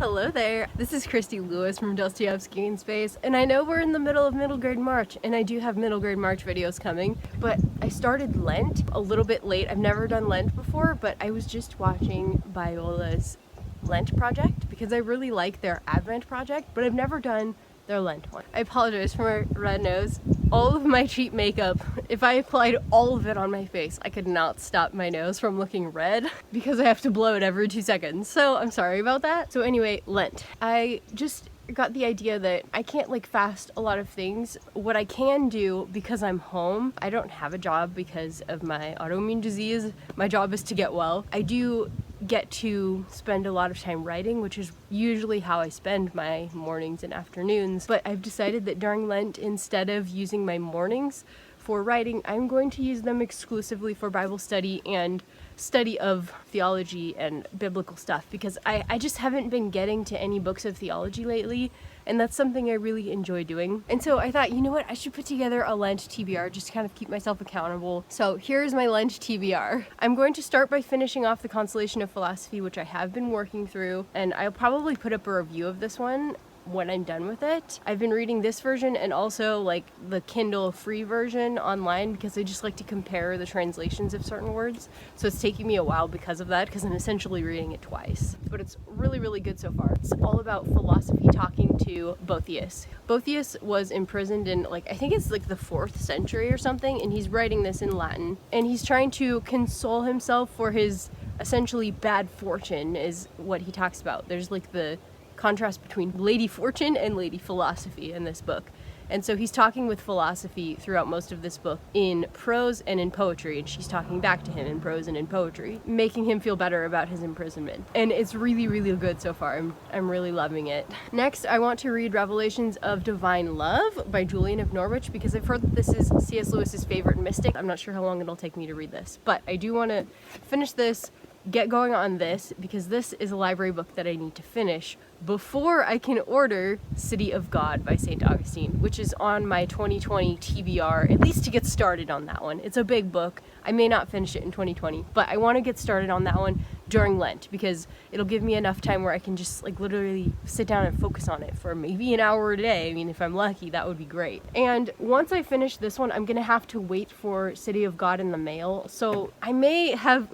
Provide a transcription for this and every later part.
Hello there, this is Christy Lewis from Dostoevsky in Space, and I know we're in the middle of middle grade March, and I do have middle grade March videos coming, but I started Lent a little bit late. I've never done Lent before, but I was just watching Biola's Lent project because I really like their Advent project, but I've never done their Lent one. I apologize for my red nose. All of my cheap makeup, if I applied all of it on my face, I could not stop my nose from looking red because I have to blow it every 2 seconds. So I'm sorry about that. So anyway, Lent. I just got the idea that I can't fast a lot of things. What I can do, because I'm home, I don't have a job because of my autoimmune disease. My job is to get well. I do get to spend a lot of time writing, which is usually how I spend my mornings and afternoons. But I've decided that during Lent, instead of using my mornings for writing, I'm going to use them exclusively for Bible study and study of theology and biblical stuff, because I just haven't been getting to any books of theology lately, and that's something I really enjoy doing. And so I thought, you know what, I should put together a Lent TBR just to kind of keep myself accountable. So here's my Lent TBR. I'm going to start by finishing off the Consolation of Philosophy, which I have been working through, and I'll probably put up a review of this one when I'm done with it. I've been reading this version and also the Kindle free version online because I just like to compare the translations of certain words. So it's taking me a while because of that, because I'm essentially reading it twice. But it's really, really good so far. It's all about philosophy talking to Boethius. Boethius was imprisoned in I think it's the 4th century or something, and he's writing this in Latin. And he's trying to console himself for his essentially bad fortune is what he talks about. There's the contrast between Lady Fortune and Lady Philosophy in this book. And so he's talking with philosophy throughout most of this book in prose and in poetry, and she's talking back to him in prose and in poetry, making him feel better about his imprisonment. And it's really, really good so far. I'm really loving it. Next, I want to read Revelations of Divine Love by Julian of Norwich, because I've heard that this is C.S. Lewis's favorite mystic. I'm not sure how long it'll take me to read this, but I do want to finish this, get going on this, because this is a library book that I need to finish before I can order City of God by St. Augustine, which is on my 2020 TBR, at least to get started on that one. It's a big book. I may not finish it in 2020, but I want to get started on that one during Lent, because it'll give me enough time where I can just literally sit down and focus on it for maybe an hour a day. I mean, if I'm lucky, that would be great. And once I finish this one, I'm gonna have to wait for City of God in the mail. So I may have,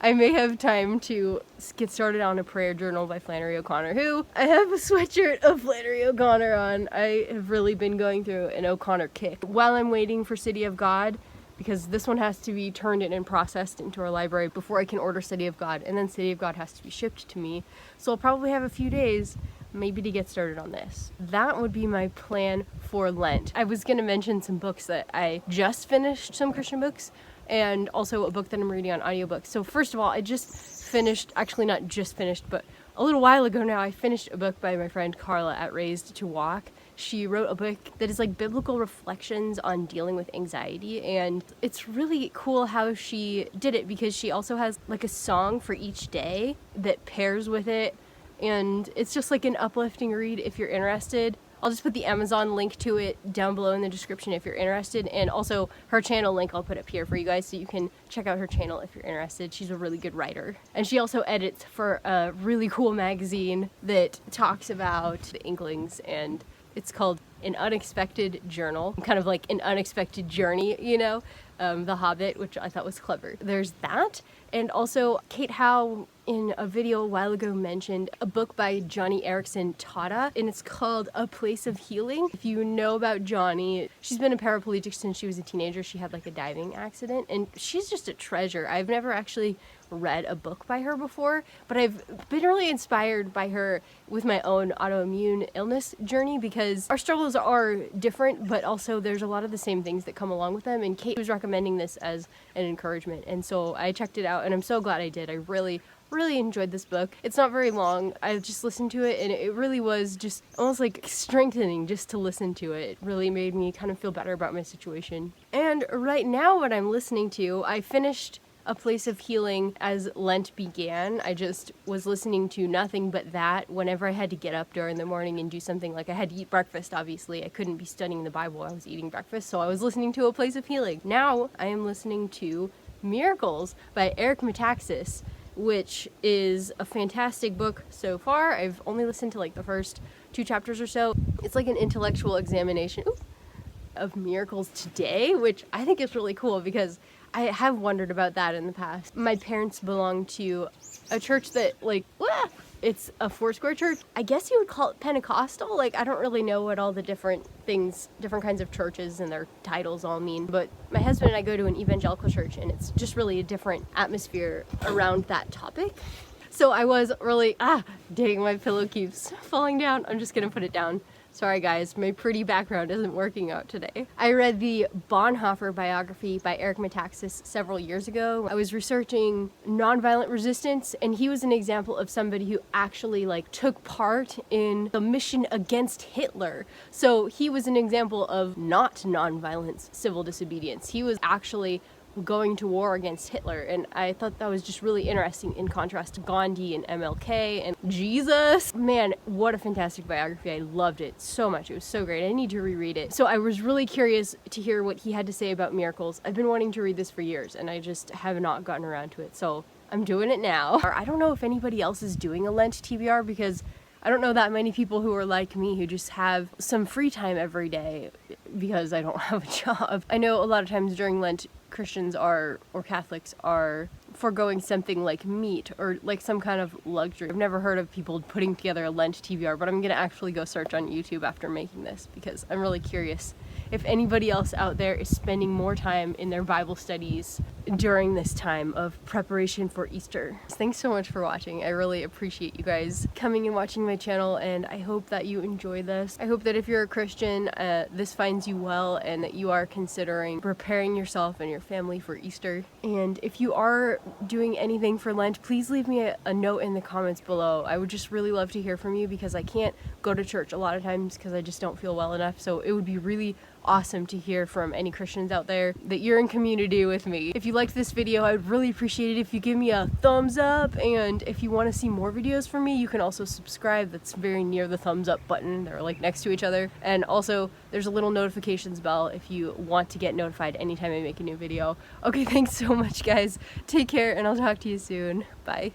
I may have time to get started on a prayer journal by Flannery O'Connor, who I have a sweatshirt of Flannery O'Connor on. I have really been going through an O'Connor kick while I'm waiting for City of God, because this one has to be turned in and processed into our library before I can order City of God, and then City of God has to be shipped to me. So I'll probably have a few days maybe to get started on this. That would be my plan for Lent. I was gonna mention some books that I just finished, some Christian books, and also a book that I'm reading on audiobook. So first of all, I just finished, actually not just finished, but a little while ago now, I finished a book by my friend Carla at Raised to Walk. She wrote a book that is biblical reflections on dealing with anxiety, and it's really cool how she did it, because she also has a song for each day that pairs with it, and it's just an uplifting read if you're interested. I'll just put the Amazon link to it down below in the description if you're interested, and also her channel link I'll put up here for you guys so you can check out her channel if you're interested. She's a really good writer. And she also edits for a really cool magazine that talks about the Inklings, and it's called An Unexpected Journal, kind of an unexpected journey, The Hobbit, which I thought was clever. There's that, and also Kate Howe in a video a while ago mentioned a book by Joni Eareckson, Tada, and it's called A Place of Healing. If you know about Joni, she's been a paraplegic since she was a teenager. She had a diving accident, and she's just a treasure. I've never actually read a book by her before, but I've been really inspired by her with my own autoimmune illness journey, because our struggles are different, but also there's a lot of the same things that come along with them, and Kate was recommending this as an encouragement, and so I checked it out, and I'm so glad I did. I really enjoyed this book. It's not very long. I just listened to it, and it really was just almost strengthening just to listen to it. It really made me kind of feel better about my situation. And right now what I'm listening to, I finished A Place of Healing as Lent began. I just was listening to nothing but that whenever I had to get up during the morning and do something. I had to eat breakfast, obviously. I couldn't be studying the Bible. I was eating breakfast, so I was listening to A Place of Healing. Now I am listening to Miracles by Metaxas. which is a fantastic book so far. I've only listened to like the first 2 chapters or so. It's like an intellectual examination of miracles today, which I think is really cool because I have wondered about that in the past. My parents belong to a church that it's a Foursquare church. I guess you would call it Pentecostal. Like, I don't really know what all the different kinds of churches and their titles all mean. But my husband and I go to an evangelical church, and it's just really a different atmosphere around that topic. So I was really, dang, my pillow keeps falling down. I'm just gonna put it down. Sorry guys, my pretty background isn't working out today. I read the Bonhoeffer biography by Metaxas several years ago. I was researching nonviolent resistance, and he was an example of somebody who actually took part in the mission against Hitler. So he was an example of not nonviolence civil disobedience. He was actually going to war against Hitler, and I thought that was just really interesting in contrast to Gandhi and MLK and Jesus. Man, what a fantastic biography. I loved it so much. It was so great. I need to reread it. So I was really curious to hear what he had to say about miracles. I've been wanting to read this for years, and I just have not gotten around to it, so I'm doing it now. I don't know if anybody else is doing a Lent TBR, because I don't know that many people who are like me, who just have some free time every day because I don't have a job. I know a lot of times during Lent, Christians or Catholics are foregoing something like meat or like some kind of luxury. I've never heard of people putting together a Lent TBR, but I'm gonna actually go search on YouTube after making this because I'm really curious if anybody else out there is spending more time in their Bible studies during this time of preparation for Easter. Thanks so much for watching. I really appreciate you guys coming and watching my channel, and I hope that you enjoy this. I hope that if you're a Christian, this finds you well and that you are considering preparing yourself and your family for Easter. And if you are doing anything for Lent, please leave me a note in the comments below. I would just really love to hear from you because I can't go to church a lot of times because I just don't feel well enough. So it would be really awesome to hear from any Christians out there that you're in community with me. If you liked this video, I would really appreciate it if you give me a thumbs up, and if you want to see more videos from me, you can also subscribe. That's very near the thumbs up button. They're like next to each other. And also there's a little notifications bell if you want to get notified anytime I make a new video. Okay, thanks so much guys. Take care, and I'll talk to you soon. Bye.